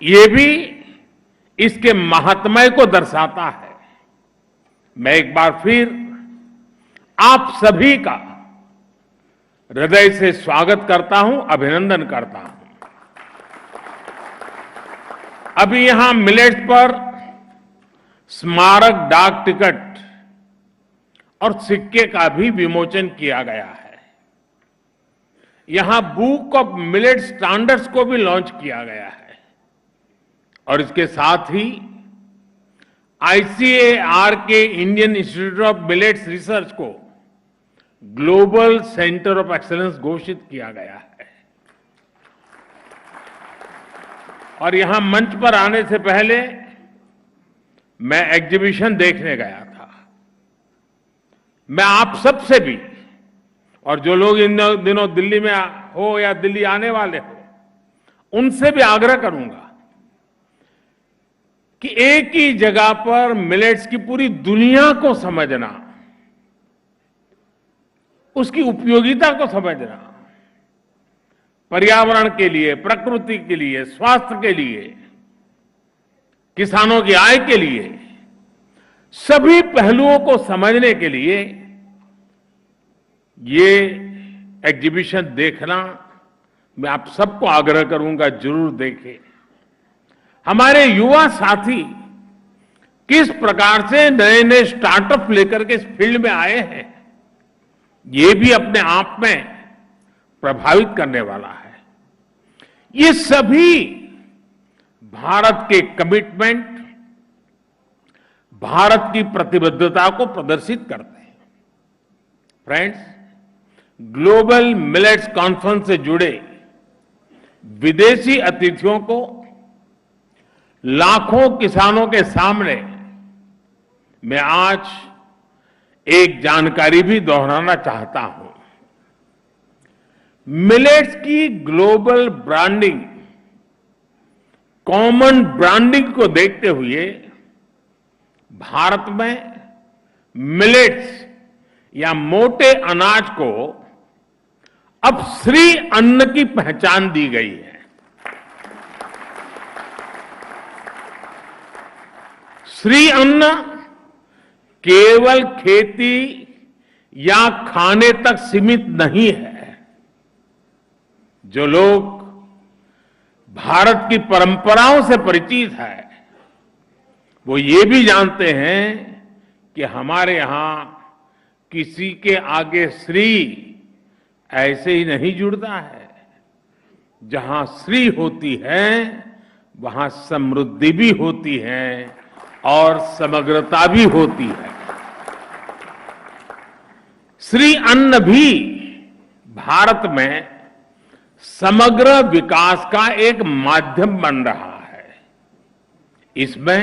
ये भी इसके महात्म्य को दर्शाता है। मैं एक बार फिर आप सभी का हृदय से स्वागत करता हूं, अभिनंदन करता हूं। अभी यहां मिलेट्स पर स्मारक डाक टिकट और सिक्के का भी विमोचन किया गया है। यहां बुक ऑफ मिलेट स्टैंडर्ड्स को भी लॉन्च किया गया है और इसके साथ ही आईसीएआर के Indian institute of millets research को ग्लोबल सेंटर ऑफ एक्सीलेंस घोषित किया गया है। और यहां मंच पर आने से पहले मैं एग्जीबिशन देखने गया था। मैं आप सबसे भी, और जो लोग इन दिनों दिल्ली में हो या दिल्ली आने वाले हो, उनसे भी आग्रह करूंगा कि एक ही जगह पर मिलेट्स की पूरी दुनिया को समझना, उसकी उपयोगिता को समझना, पर्यावरण के लिए, प्रकृति के लिए, स्वास्थ्य के लिए, किसानों की आय के लिए, सभी पहलुओं को समझने के लिए ये एग्जीबिशन देखना मैं आप सबको आग्रह करूंगा, जरूर देखें। हमारे युवा साथी किस प्रकार से नए नए स्टार्टअप लेकर के इस फील्ड में आए हैं, ये भी अपने आप में प्रभावित करने वाला है। ये सभी भारत के कमिटमेंट, भारत की प्रतिबद्धता को प्रदर्शित करते हैं। फ्रेंड्स, ग्लोबल मिलेट्स कॉन्फ्रेंस से जुड़े विदेशी अतिथियों को लाखों किसानों के सामने मैं आज एक जानकारी भी दोहराना चाहता हूं। मिलेट्स की ग्लोबल ब्रांडिंग, कॉमन ब्रांडिंग को देखते हुए भारत में मिलेट्स या मोटे अनाज को अब श्री अन्न की पहचान दी गई है। श्री अन्न केवल खेती या खाने तक सीमित नहीं है। जो लोग भारत की परंपराओं से परिचित है, वो ये भी जानते हैं कि हमारे यहां किसी के आगे श्री ऐसे ही नहीं जुड़ता है। जहां श्री होती है, वहां समृद्धि भी होती है और समग्रता भी होती है। श्री अन्न भी भारत में समग्र विकास का एक माध्यम बन रहा है। इसमें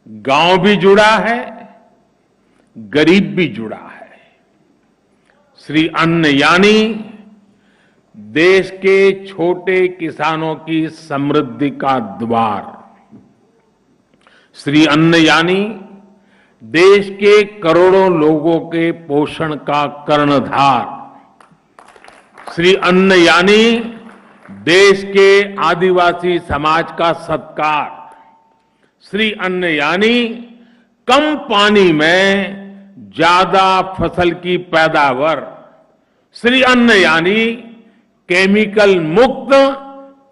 गांव भी जुड़ा है, गरीब भी जुड़ा है। श्री अन्न यानी देश के छोटे किसानों की समृद्धि का द्वार। श्री अन्न यानी देश के करोड़ों लोगों के पोषण का कर्णधार। श्री अन्न यानी देश के आदिवासी समाज का सत्कार। श्री अन्न यानी कम पानी में ज्यादा फसल की पैदावार। श्री अन्न यानी केमिकल मुक्त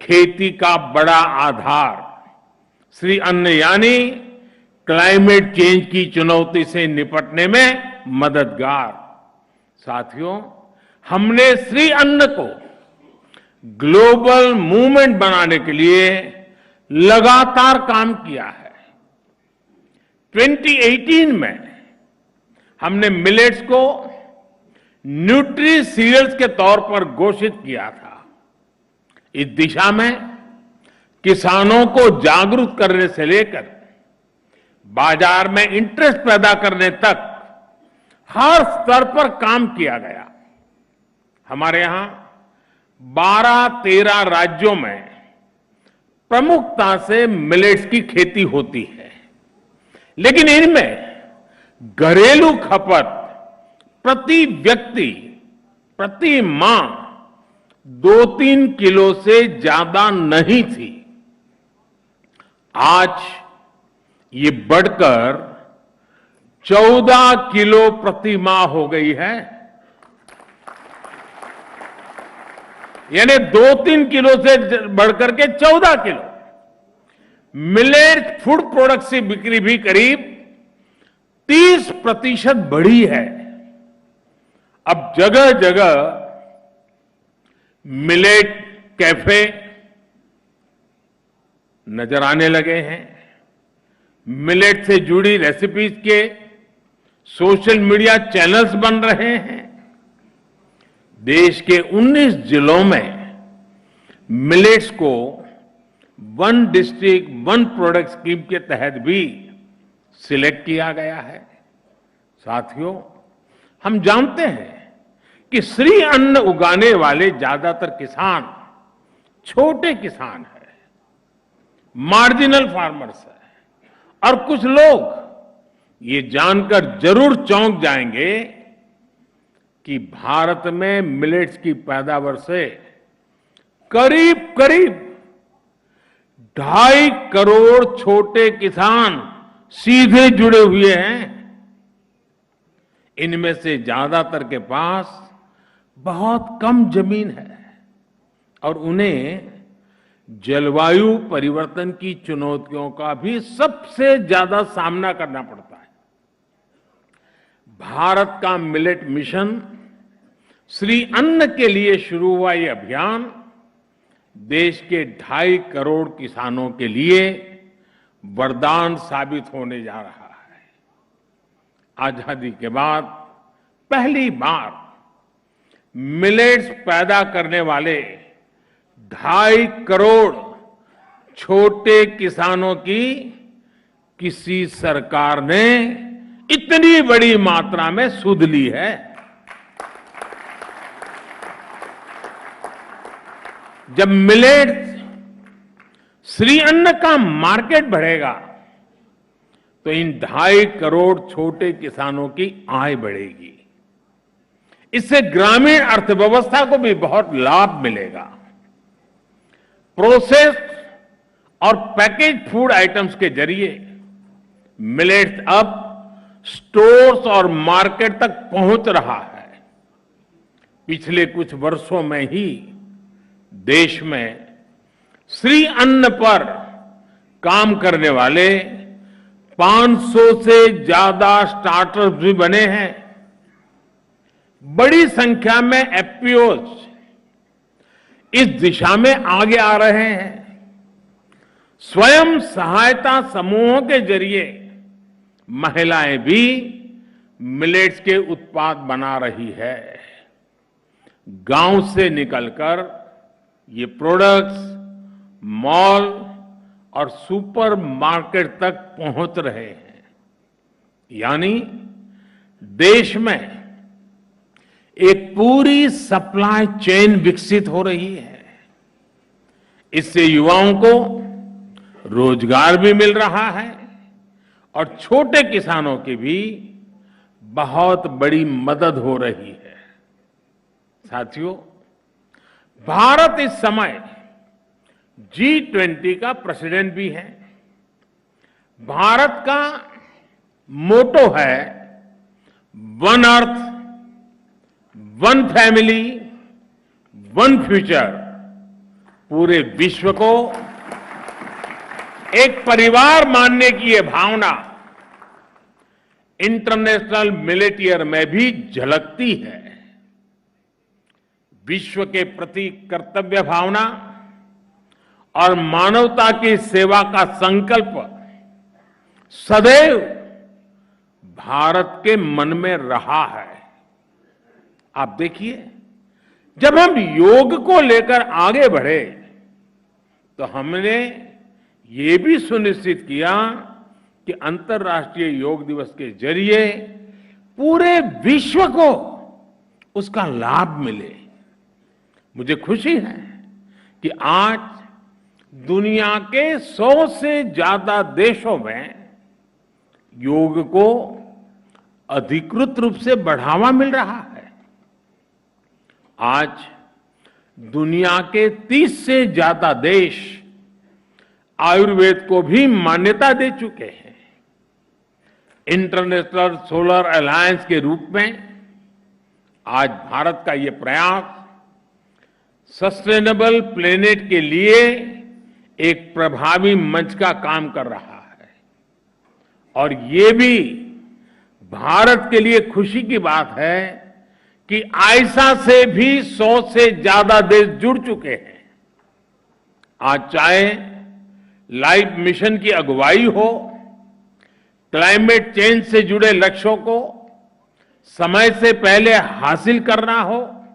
खेती का बड़ा आधार। श्री अन्न यानी क्लाइमेट चेंज की चुनौती से निपटने में मददगार। साथियों, हमने श्री अन्न को ग्लोबल मूवमेंट बनाने के लिए लगातार काम किया है। 2018 में हमने मिलेट्स को न्यूट्री सीरियल्स के तौर पर घोषित किया था। इस दिशा में किसानों को जागरूक करने से लेकर बाजार में इंटरेस्ट पैदा करने तक हर स्तर पर काम किया गया। हमारे यहां 12-13 राज्यों में प्रमुखता से मिलेट्स की खेती होती है, लेकिन इनमें घरेलू खपत प्रति व्यक्ति, प्रति माह 2-3 किलो से ज्यादा नहीं थी। आज ये बढ़कर 14 किलो प्रति माह हो गई है। यानी 2-3 किलो से बढ़कर के 14 किलो। मिलेट फूड प्रोडक्ट्स की बिक्री भी करीब 30% बढ़ी है। अब जगह जगह मिलेट कैफे नजर आने लगे हैं। मिलेट से जुड़ी रेसिपीज के सोशल मीडिया चैनल्स बन रहे हैं। देश के 19 जिलों में मिलेट्स को one district one product scheme के तहत भी सिलेक्ट किया गया है। साथियों, हम जानते हैं कि श्री अन्न उगाने वाले ज्यादातर किसान छोटे किसान हैं, मार्जिनल फार्मर्स हैं, और कुछ लोग ये जानकर जरूर चौंक जाएंगे कि भारत में मिलेट्स की पैदावार से करीब करीब 2.5 करोड़ छोटे किसान सीधे जुड़े हुए हैं। इनमें से ज्यादातर के पास बहुत कम जमीन है और उन्हें जलवायु परिवर्तन की चुनौतियों का भी सबसे ज्यादा सामना करना पड़ता है। भारत का मिलेट मिशन श्री अन्न के लिए शुरू हुआ ये अभियान देश के 2.5 करोड़ किसानों के लिए वरदान साबित होने जा रहा है। आजादी के बाद पहली बार मिलेट्स पैदा करने वाले 2.5 करोड़ छोटे किसानों की किसी सरकार ने इतनी बड़ी मात्रा में सुध ली है। जब मिलेट श्री अन्न का मार्केट बढ़ेगा तो इन 2.5 करोड़ छोटे किसानों की आय बढ़ेगी। इससे ग्रामीण अर्थव्यवस्था को भी बहुत लाभ मिलेगा। प्रोसेस्ड और पैकेज फूड आइटम्स के जरिए मिलेट्स अब स्टोर्स और मार्केट तक पहुंच रहा है। पिछले कुछ वर्षों में ही देश में श्री अन्न पर काम करने वाले 500 से ज्यादा स्टार्टअप्स भी बने हैं। बड़ी संख्या में एफपीओज इस दिशा में आगे आ रहे हैं। स्वयं सहायता समूहों के जरिए महिलाएं भी मिलेट्स के उत्पाद बना रही है। गांव से निकलकर ये प्रोडक्ट्स मॉल और सुपर मार्केट तक पहुंच रहे हैं। यानी देश में एक पूरी सप्लाई चेन विकसित हो रही है। इससे युवाओं को रोजगार भी मिल रहा है और छोटे किसानों की भी बहुत बड़ी मदद हो रही है। साथियों, भारत इस समय G20 का प्रेसिडेंट भी है। भारत का मोटो है one earth, one family, one future. पूरे विश्व को एक परिवार मानने की यह भावना इंटरनेशनल मिलेट ईयर में भी झलकती है। विश्व के प्रति कर्तव्य भावना और मानवता की सेवा का संकल्प सदैव भारत के मन में रहा है। आप देखिए, जब हम योग को लेकर आगे बढ़े तो हमने ये भी सुनिश्चित किया कि अंतर्राष्ट्रीय योग दिवस के जरिए पूरे विश्व को उसका लाभ मिले। मुझे खुशी है कि आज दुनिया के 100 से ज्यादा देशों में योग को अधिकृत रूप से बढ़ावा मिल रहा है। आज दुनिया के 30 से ज्यादा देश आयुर्वेद को भी मान्यता दे चुके हैं। इंटरनेशनल सोलर अलायंस के रूप में आज भारत का ये प्रयास सस्टेनेबल प्लेनेट के लिए एक प्रभावी मंच का काम कर रहा है। और ये भी भारत के लिए खुशी की बात है कि आयसा से भी 100 से ज्यादा देश जुड़ चुके हैं। आज चाहे लाइफ मिशन की अगुवाई हो, क्लाइमेट चेंज से जुड़े लक्ष्यों को समय से पहले हासिल करना हो,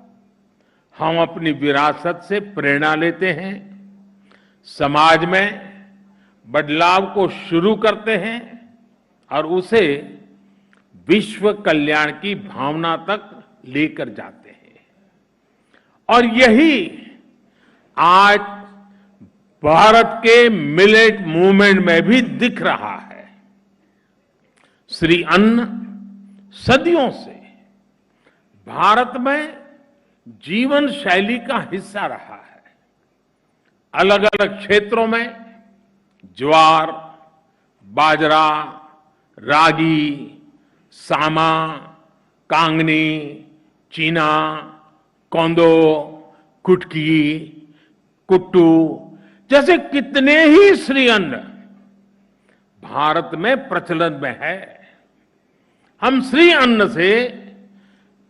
हम अपनी विरासत से प्रेरणा लेते हैं, समाज में बदलाव को शुरू करते हैं और उसे विश्व कल्याण की भावना तक लेकर जाते हैं। और यही आज भारत के मिलेट मूवमेंट में भी दिख रहा है। श्री अन्न सदियों से भारत में जीवन शैली का हिस्सा रहा है। अलग अलग क्षेत्रों में ज्वार, बाजरा, रागी, सामा, कांगनी, चीना, कोंदो, कुटकी, कुट्टू जैसे कितने ही श्री अन्न भारत में प्रचलन में है। हम श्री अन्न से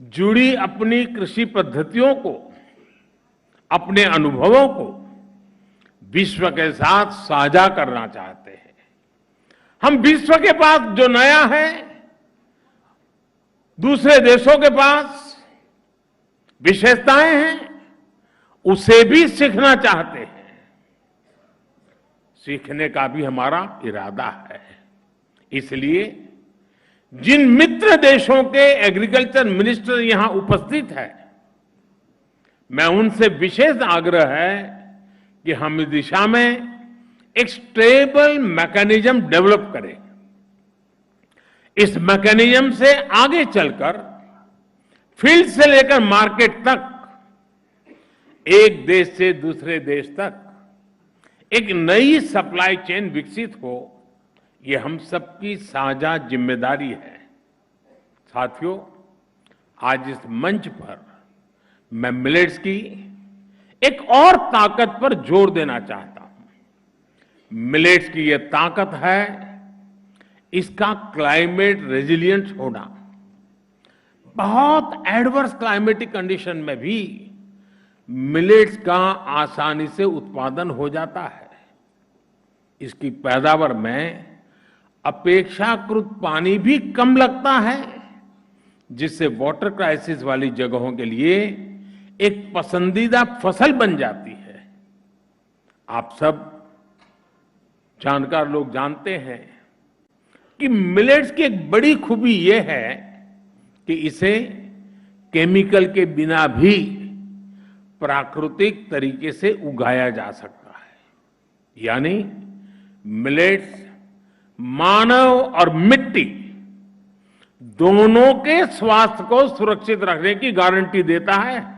जुड़ी अपनी कृषि पद्धतियों को, अपने अनुभवों को विश्व के साथ साझा करना चाहते हैं। हम विश्व के पास जो नया है, दूसरे देशों के पास विशेषताएं हैं, उसे भी सीखना चाहते हैं। सीखने का भी हमारा इरादा है। इसलिए जिन मित्र देशों के एग्रीकल्चर मिनिस्टर यहां उपस्थित है, मैं उनसे विशेष आग्रह है कि हम इस दिशा में एक स्टेबल मैकेनिज्म डेवलप करें। इस मैकेनिज्म से आगे चलकर फील्ड से लेकर मार्केट तक, एक देश से दूसरे देश तक एक नई सप्लाई चेन विकसित हो, ये हम सबकी साझा जिम्मेदारी है। साथियों, आज इस मंच पर मैं मिलेट्स की एक और ताकत पर जोर देना चाहता हूं। मिलेट्स की यह ताकत है इसका क्लाइमेट रेजिलियंट होना। बहुत एडवर्स क्लाइमेटिक कंडीशन में भी मिलेट्स का आसानी से उत्पादन हो जाता है। इसकी पैदावार में अपेक्षाकृत पानी भी कम लगता है, जिससे वाटर क्राइसिस वाली जगहों के लिए एक पसंदीदा फसल बन जाती है। आप सब जानकार लोग जानते हैं कि मिलेट्स की एक बड़ी खूबी यह है कि इसे केमिकल के बिना भी प्राकृतिक तरीके से उगाया जा सकता है। यानी मिलेट्स मानव और मिट्टी दोनों के स्वास्थ्य को सुरक्षित रखने की गारंटी देता है।